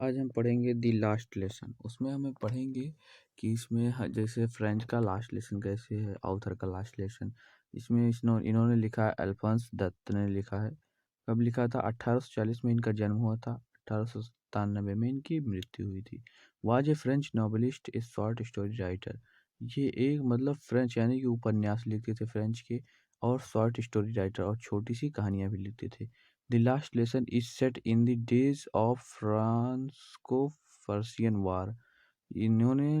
आज हम पढ़ेंगे दी लास्ट लेसन। उसमें हमें पढ़ेंगे कि इसमें जैसे फ्रेंच का लास्ट लेसन कैसे है, ऑथर का लास्ट लेसन। इसमें इन्होंने लिखा है, अल्फोंस दत्त ने लिखा है। कब लिखा था? 1840 में इनका जन्म हुआ था, 1897 में इनकी मृत्यु हुई थी। Was a French novelist, A short story writer. ये एक मतलब फ्रेंच यानी कि उपन्यास लिखते थे फ्रेंच के, और शॉर्ट स्टोरी राइटर और छोटी सी कहानियाँ भी लिखते थे। The last lesson is set in the days of फ्रांसको-पर्शियन वार। इन्होंने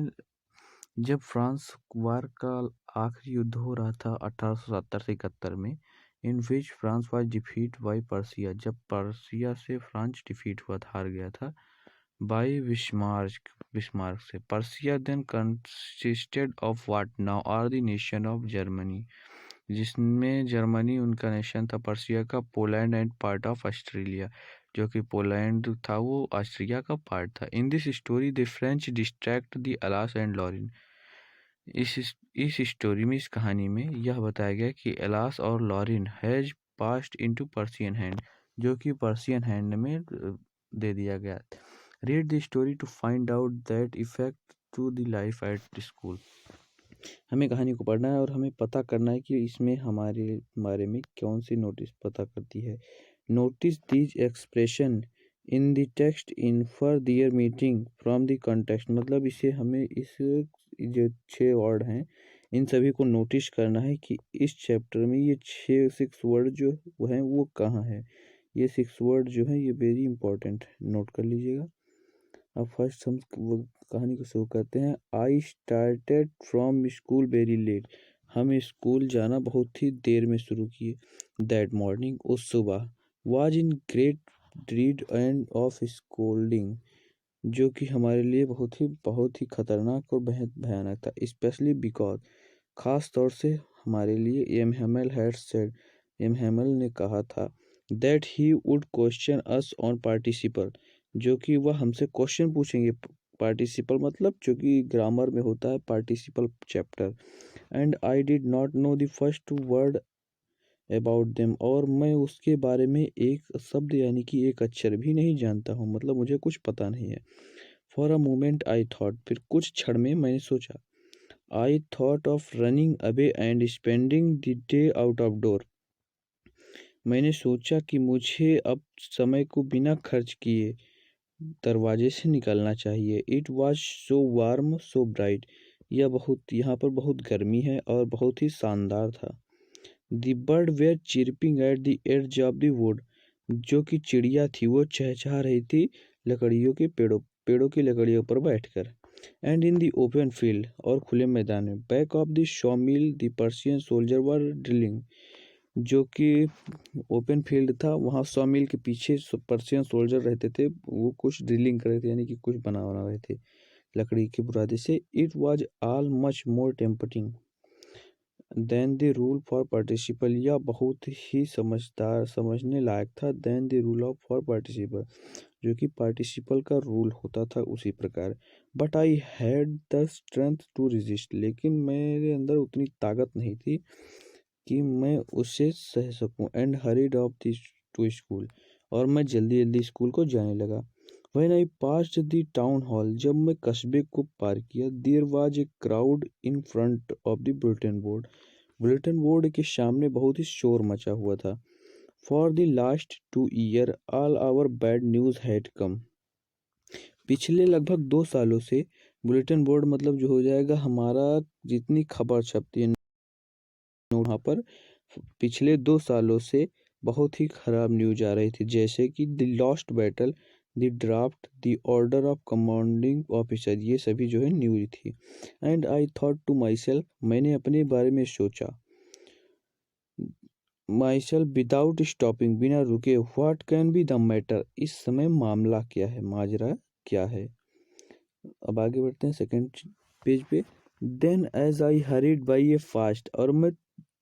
जब फ्रांस वार का आखिरी युद्ध हो रहा था 1870 से 71 में, in which France was defeat by Prussia, जब पर्सिया से फ्रांस डिफीट हुआ था, हार गया था, बाय बिस्मार्क बिस्मार्क से। Prussia then consisted of what now are the nation of Germany, जिसमें जर्मनी उनका नेशन था पर्सिया का, Poland and part of Australia, जो कि पोलैंड था वो ऑस्ट्रिया का पार्ट था। In this story the French district the Alsace and Lorraine. इस स्टोरी में, इस कहानी में यह बताया गया कि एलास और Lorraine has passed into Persian hand, जो कि पर्सियन हैंड में दे दिया गया। Read the story to find out that effect to the life at school. हमें कहानी को पढ़ना है और हमें पता करना है कि इसमें हमारे बारे में कौन सी नोटिस पता करती है। Notice these expression in the text infer their meaning from the context. मतलब इसे हमें इस जो 6 वर्ड हैं, इन सभी को नोटिस करना है कि इस चैप्टर में ये 6 वर्ड जो हैं वो कहाँ है। ये 6 वर्ड जो हैं ये वेरी इंपॉर्टेंट है, नोट कर लीजिएगा। अब फर्स्ट हम कहानी को शुरू करते हैं। I started from school very late. हम स्कूल जाना बहुत ही देर में शुरू किए। दैट मॉर्निंग, उस सुबह, was in great dread and of scolding, जो कि हमारे लिए बहुत ही खतरनाक और बेहद भयानक था। स्पेशली बिकॉज, खास तौर से हमारे लिए, M Hemal had said, M Hamel ने कहा था, that he would question us on participle, जो कि वह हमसे क्वेश्चन पूछेंगे। पार्टिसिपल मतलब जो कि ग्रामर में होता है, participle chapter. And I did not know the first word about them, और मैं उसके बारे में एक शब्द यानी कि एक अक्षर भी नहीं जानता हूँ, मतलब मुझे कुछ पता नहीं है। For a moment I thought, फिर कुछ क्षण में मैंने सोचा। I thought of running away and spending the day out of door, मैंने सोचा कि मुझे अब समय को बिना खर्च किए दरवाजे से निकलना चाहिए। It was so warm so bright, यहाँ पर बहुत गर्मी है और बहुत ही शानदार था। The bird were chirping at the edge of the wood, जो कि चिड़िया थी वो चहचहा रही थी लकड़ियों के पेड़ों की लकड़ियों पर बैठकर। And in the open field, और खुले मैदान में, back of the Shaw mill the Persian soldier were drilling, जो कि ओपन फील्ड था, वहाँ सॉ मिल के पीछे पर्शियन सोल्जर रहते थे, वो कुछ ड्रिलिंग कर रहे थे यानी कि कुछ बना रहे थे लकड़ी के बुरादे से। It was all much more tempting than the rule for participle, या बहुत ही समझने लायक था। Than the rule of for participle, जो कि पार्टिसिपल का रूल होता था उसी प्रकार। But I had the strength to resist, लेकिन मेरे अंदर उतनी ताकत नहीं थी कि मैं उसे सह सकूं। And hurried off to school, और मैं जल्दी जल्दी स्कूल को जाने लगा। When I passed the town hall, जब मैं कस्बे को पार किया, there was a crowd in front of the bulletin board, bulletin board के सामने बहुत ही शोर मचा हुआ था। For the last 2 years, all our bad news had come, पिछले लगभग 2 सालों से, बुलेटिन बोर्ड मतलब जो हो जाएगा हमारा जितनी खबर छपती है वहाँ पर, पिछले 2 सालों से बहुत ही खराब न्यूज आ रही थी, जैसे कि the lost battle, the draft, the order of commanding officer, ये सभी जो है न्यूज थी। And I thought to myself, मैंने अपने बारे में सोचा, माई सेल्फ विदाउट स्टॉपिंग, बिना रुके, what can be the matter, इस समय मामला क्या है, माजरा क्या है। अब आगे बढ़ते हैं सेकेंड पेज पे। Then as I hurried by a fast, और मैं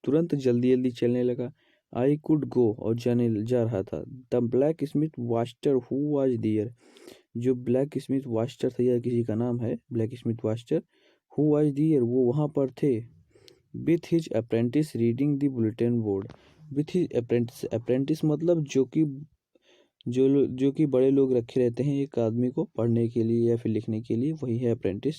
तुरंत जल्दी जल्दी चलने लगा। आई कुड गो, और जा रहा था। The blacksmith Wachter who was there, जो ब्लैक स्मिथ वास्टर था, या किसी का नाम है blacksmith Wachter, who was there, वो वहाँ पर थे। With his apprentice reading the bulletin board, with his apprentice, apprentice मतलब जो कि जो कि बड़े लोग रखे रहते हैं एक आदमी को पढ़ने के लिए या फिर लिखने के लिए, वही है apprentice.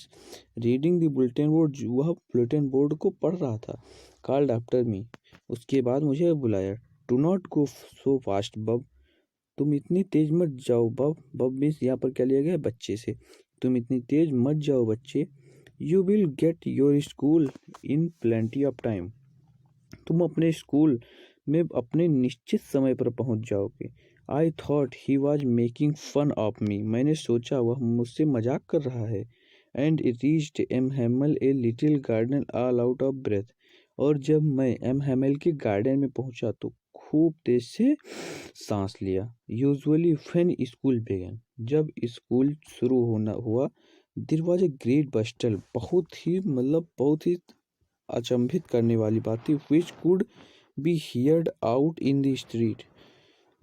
Reading the bulletin board, वह बुलेटिन बोर्ड को पढ़ रहा था। कॉल्ड आफ्टर मी, उसके बाद मुझे बुलाया। Do not go so fast बब, तुम इतनी तेज मत जाओ बब। बब मीन्स यहाँ पर क्या लिया गया है, बच्चे से। तुम इतनी तेज मत जाओ बच्चे। You will get your school in plenty of time, तुम अपने स्कूल में अपने निश्चित समय पर पहुंच जाओगे। I thought he was making fun of me, मैंने सोचा वह मुझसे मजाक कर रहा है। And reached M Hamel a little garden all out of breath, और जब मैं एम हेमल के गार्डन में पहुंचा तो खूब तेज से सांस लिया। यूजुअली व्हेन स्कूल बिगन, जब स्कूल शुरू होना हुआ, देयर वाज ए ग्रेट बस्टल, बहुत ही अचंभित करने वाली बात थी। Which could be heard out in the street,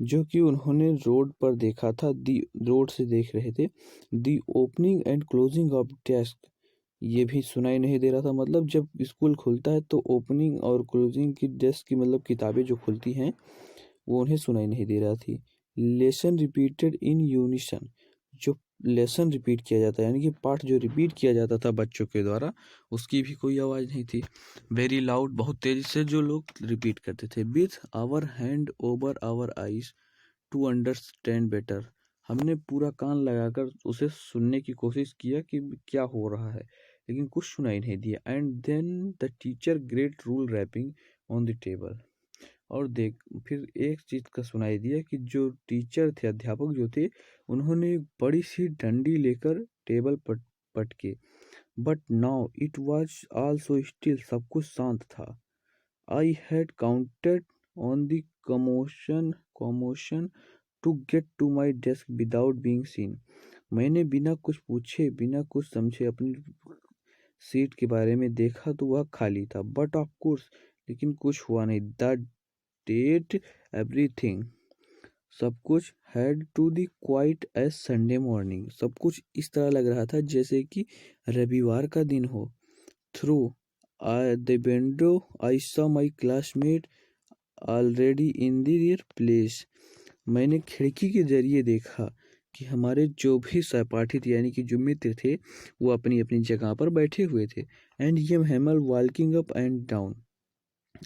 जो कि उन्होंने रोड पर देखा था, दी रोड से देख रहे थे। The opening and closing of desk, ये भी सुनाई नहीं दे रहा था। मतलब जब स्कूल खुलता है तो ओपनिंग और क्लोजिंग की डेस्क की मतलब किताबें जो खुलती हैं वो उन्हें सुनाई नहीं दे रहा थी। लेसन रिपीटेड इन यूनिसन, जो लेसन रिपीट किया जाता है यानी कि पाठ जो रिपीट किया जाता था बच्चों के द्वारा, उसकी भी कोई आवाज़ नहीं थी। वेरी लाउड, बहुत तेजी से जो लोग रिपीट करते थे। With our hand over our eyes to understand better, हमने पूरा कान लगाकर उसे सुनने की कोशिश किया कि क्या हो रहा है, लेकिन कुछ सुनाई नहीं दिया। And then the teacher great rule rapping on the table, और देख फिर एक चीज़ का सुनाई दिया कि जो टीचर थे, अध्यापक जो थे, उन्होंने एक बड़ी सी डंडी लेकर टेबल पर पटके। But now it was also still, सब कुछ शांत था। I had counted on the commotion to get to my desk without being seen, मैंने बिना कुछ पूछे बिना कुछ समझे अपनी सीट के बारे में देखा तो वह खाली था। बट ऑफ कोर्स, लेकिन कुछ हुआ नहीं। द डेट एवरीथिंग, सब कुछ had to the quiet as Sunday morning, सब कुछ इस तरह लग रहा था जैसे कि रविवार का दिन हो। Through the window I saw my classmate already in their place, मैंने खिड़की के जरिए देखा कि हमारे जो भी सहपाठी थे यानी कि जो मित्र थे वो अपनी अपनी जगह पर बैठे हुए थे। And M Hamel walking up and down,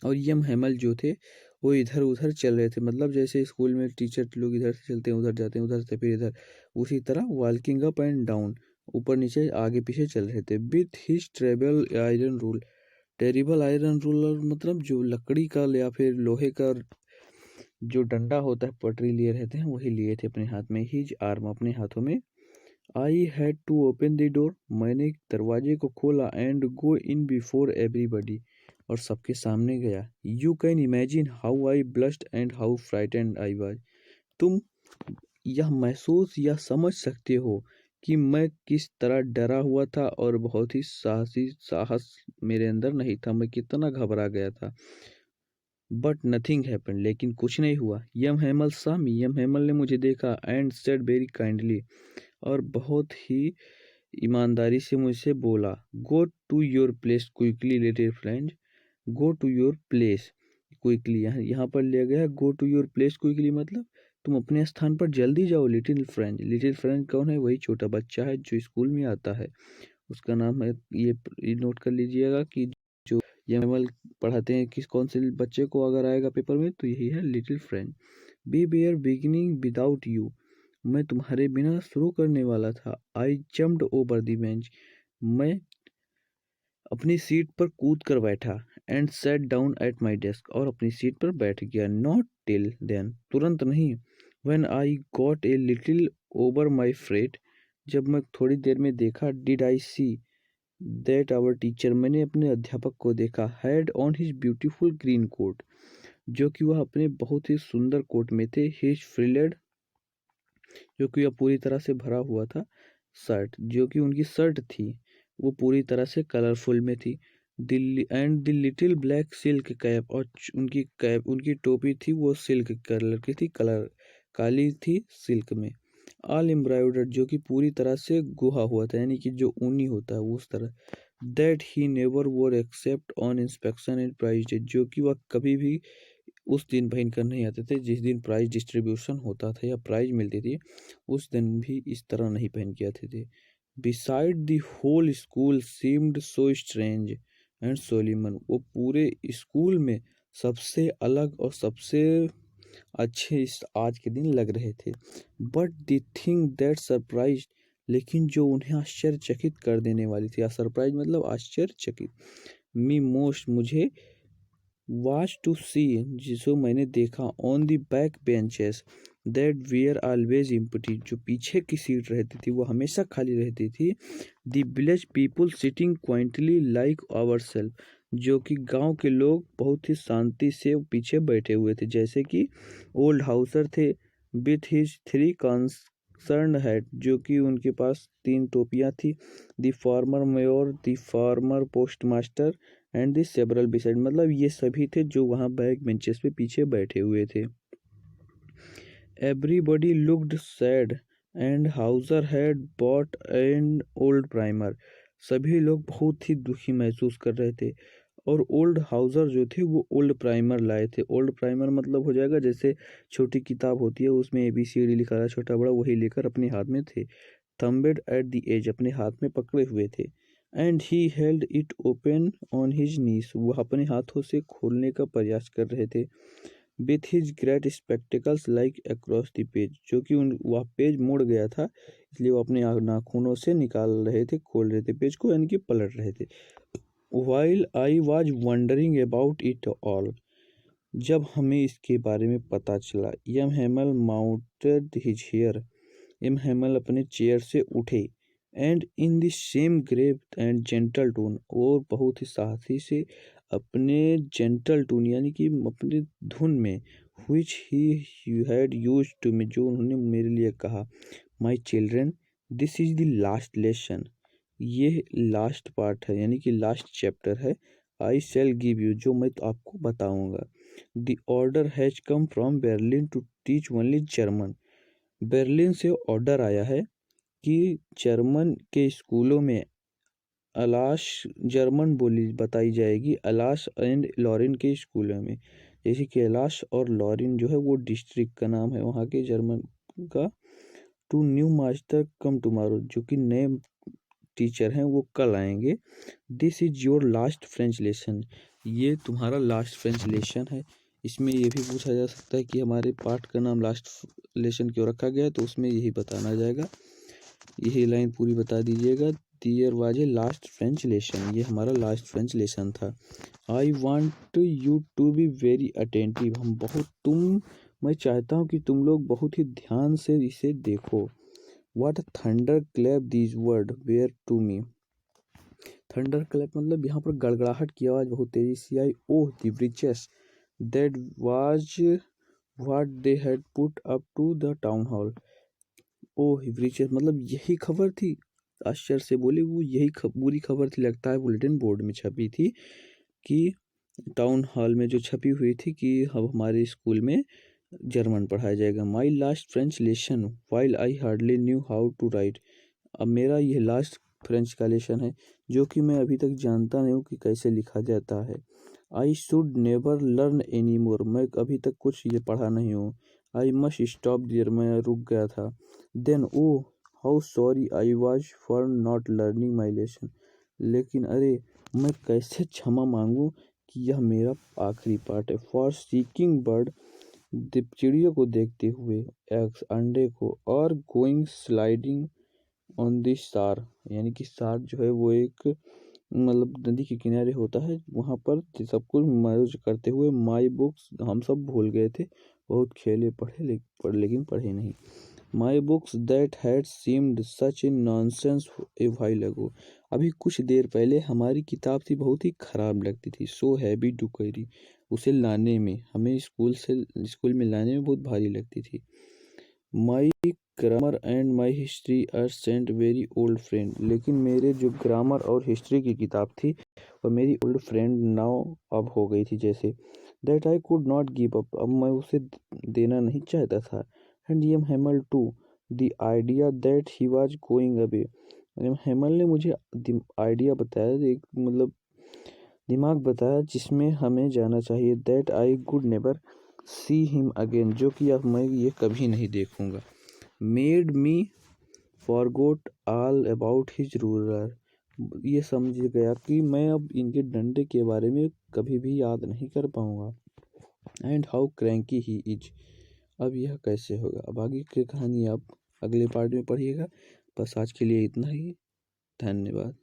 और यम हेमल जो थे वो इधर उधर चल रहे थे। मतलब जैसे स्कूल में टीचर लोग इधर से चलते हैं उधर जाते हैं, उधर से फिर इधर, उसी तरह वॉकिंग अप एंड डाउन, ऊपर नीचे आगे पीछे चल रहे थे। With his terrible iron rule, terrible iron ruler मतलब जो लकड़ी का या फिर लोहे का जो डंडा होता है, पटरी लिए रहते हैं, वही लिए थे अपने हाथ में। हिज आर्म, अपने हाथों में। I had to open the door, मैंने दरवाजे को खोला। And go in before everybody, और सबके सामने गया। You can imagine how I blushed and how frightened I was, तुम यह महसूस या समझ सकते हो कि मैं किस तरह डरा हुआ था और बहुत ही साहस मेरे अंदर नहीं था, मैं कितना घबरा गया था। बट नथिंग हैपन, लेकिन कुछ नहीं हुआ। यम हेमल saw me, यम हेमल ने मुझे देखा। एंड सेड वेरी काइंडली, और बहुत ही ईमानदारी से मुझसे बोला। Go to your place quickly little friend, go to your place quickly, यहाँ पर लिया गया है go to your place quickly, मतलब तुम अपने स्थान पर जल्दी जाओ। लिटिल फ्रेंड, लिटिल फ्रेंड कौन है, वही छोटा बच्चा है जो स्कूल में आता है, उसका नाम है, ये नोट कर लीजिएगा कि जो यमल पढ़ाते हैं किस कौन से बच्चे को, अगर आएगा पेपर में तो यही है little friend. Be bare beginning without you, मैं तुम्हारे बिना शुरू करने वाला था। I jumped over the bench, मैं अपनी सीट पर कूद कर बैठा। And set down at my desk, और अपनी सीट पर बैठ गया। नॉट टिल देन, तुरंत नहीं। When I got a little over my fright, जब मैं थोड़ी देर में देखा। Did I see that our teacher, मैंने अपने अध्यापक को देखा। Had on his beautiful green coat, जो कि वह अपने बहुत ही सुंदर कोट में थे। हिज फ्रिलेड, जो कि वह पूरी तरह से भरा हुआ था। शर्ट, जो कि उनकी शर्ट थी, वो पूरी तरह से कलरफुल में थी। Delhi and the little black silk cap, और उनकी कैप, उनकी टोपी थी वो सिल्क कलर की थी, कलर काली थी सिल्क में। ऑल एम्ब्रॉयडर्ड, जो कि पूरी तरह से गुहा हुआ था यानी कि जो ऊनी होता है वो उस तरह। दैट ही नेवर वोर except on inspection and prized, जो कि वह कभी भी उस दिन पहन कर नहीं आते थे। जिस दिन प्राइज डिस्ट्रीब्यूशन होता था या प्राइज मिलती थी उस दिन भी इस तरह नहीं पहन के आते थे। Beside the whole school seemed so strange and solemn, वो पूरे स्कूल में सबसे अलग और सबसे अच्छे इस आज के दिन लग रहे थे। But the thing that surprise, लेकिन जो उन्हें आश्चर्यचकित कर देने वाली थी, सरप्राइज मतलब आश्चर्यचकित, मी मोस्ट मुझे, वाच टू सी जिसको मैंने देखा, on the back benches that were always empty, जो पीछे की सीट रहती थी वो हमेशा खाली रहती थी। The village people sitting quietly like our self, जो कि गांव के लोग बहुत ही शांति से पीछे बैठे हुए थे, जैसे कि ओल्ड हाउसर थे विथ हिज 3 कंसर्न हैट, जो कि उनके पास 3 टोपियां थी। The farmer mayor, the farmer post master and the several beside, मतलब ये सभी थे जो वहाँ बैक बेंचेस पे पीछे बैठे हुए थे। Everybody looked sad and Hauser had bought an old primer, सभी लोग बहुत ही दुखी महसूस कर रहे थे और ओल्ड हाउसर जो थे वो ओल्ड प्राइमर लाए थे। ओल्ड प्राइमर मतलब हो जाएगा जैसे छोटी किताब होती है उसमें ABCD लिखा था छोटा बड़ा, वही लेकर अपने हाथ में थे। थम्बेड एट द एज, अपने हाथ में पकड़े हुए थे। And he held it open on his knees, वह अपने हाथों से खोलने का प्रयास कर रहे थे। With his great spectacles like across the page, जो कि वह पेज मुड़ गया था इसलिए वो अपने नाखूनों से निकाल रहे थे, खोल रहे थे पेज को, यानी कि पलट रहे थे। While I was wondering about it all, जब हमें इसके बारे में पता चला, M Hamel mounted his hair, M Hamel अपने चेयर से उठे। And in the same grave and gentle tone, और बहुत ही साहसी से अपने जेंटल टोन यानी कि अपने धुन में, which he had use to me, जो उन्होंने मेरे लिए कहा, my children this is the last lesson, ये लास्ट पार्ट है यानी कि लास्ट चैप्टर है। आई शैल गिव यू, जो मैं तो आपको बताऊंगा। The order has come from Berlin to teach only German, Berlin से ऑर्डर आया है कि जर्मन के स्कूलों में अलाश जर्मन बोली बताई जाएगी, अलाश एंड लॉरिन के स्कूलों में, जैसे कि अलाश और लॉरिन जो है वो डिस्ट्रिक्ट का नाम है वहाँ के जर्मन का। To new master come tomorrow, जो कि नए टीचर हैं वो कल आएंगे। This is your last French lesson, ये तुम्हारा लास्ट फ्रेंच लेसन है। इसमें ये भी पूछा जा सकता है कि हमारे पाठ का नाम लास्ट लेसन क्यों रखा गया है, तो उसमें यही बताना जाएगा, यही लाइन पूरी बता दीजिएगा। There was a last French lesson, ये हमारा लास्ट फ्रेंच लेसन था। I want you to be very attentive, मैं चाहता हूँ कि तुम लोग बहुत ही ध्यान से इसे देखो। What a thunder clap these words were to me, thunderclap मतलब यहाँ पर गड़गड़ाहट की आवाज़ बहुत तेजी से आई। Oh the wretches that was what they had put up to the town hall, oh wretches मतलब यही खबर थी, आश्चर्य से बोले वो यही बुरी खबर थी, लगता है बुलेटिन बोर्ड में छपी थी कि टाउन हॉल में जो छपी हुई थी कि अब हमारे स्कूल में जर्मन पढ़ाया जाएगा। My last French lesson while I hardly knew how to write, अब मेरा यह लास्ट फ्रेंच का लेसन है जो कि मैं अभी तक जानता नहीं हूँ कि कैसे लिखा जाता है। I should never learn any more, मैं अभी तक कुछ ये पढ़ा नहीं हूँ। आई मस्ट स्टॉप डियर, मैं रुक गया था। Then oh how sorry I was for not learning my lesson, लेकिन अरे मैं कैसे क्षमा मांगूँ कि यह मेरा आखिरी पार्ट है। फॉर सीकिंग बर्ड, चिड़ियों को देखते हुए, एग्स अंडे को, और गोइंग स्लाइडिंग ऑन दी सार, यानी कि सार जो है वो एक मतलब नदी के किनारे होता है, वहाँ पर सब कुछ मौज करते हुए। माई बुक्स, हम सब भूल गए थे, बहुत खेले पढ़े लेकिन पढ़े नहीं। My books that had seemed such in nonsense a while ago, अभी कुछ देर पहले हमारी किताब थी बहुत ही खराब लगती थी। सो हैवी टू कैरी, उसे लाने में, हमें स्कूल में लाने में बहुत भारी लगती थी। My grammar and my history are saint very old friend, लेकिन मेरे जो ग्रामर और हिस्ट्री की किताब थी और मेरी ओल्ड फ्रेंड नाउ अब हो गई थी जैसे। That I could not give up, अब मैं उसे देना नहीं चाहता था। And M Hamel to the idea that he was going away, M Hamel ने मुझे आइडिया बताया, एक मतलब दिमाग बताया जिसमें हमें जाना चाहिए। That I could never see him again, जो कि अब मैं ये कभी नहीं देखूंगा। Made me forgot all about his ruler, ये समझ गया कि मैं अब इनके डंडे के बारे में कभी भी याद नहीं कर पाऊंगा। And how cranky he is, अब यह कैसे होगा। अब आगे की कहानी आप अगले पार्ट में पढ़िएगा। बस आज के लिए इतना ही। धन्यवाद।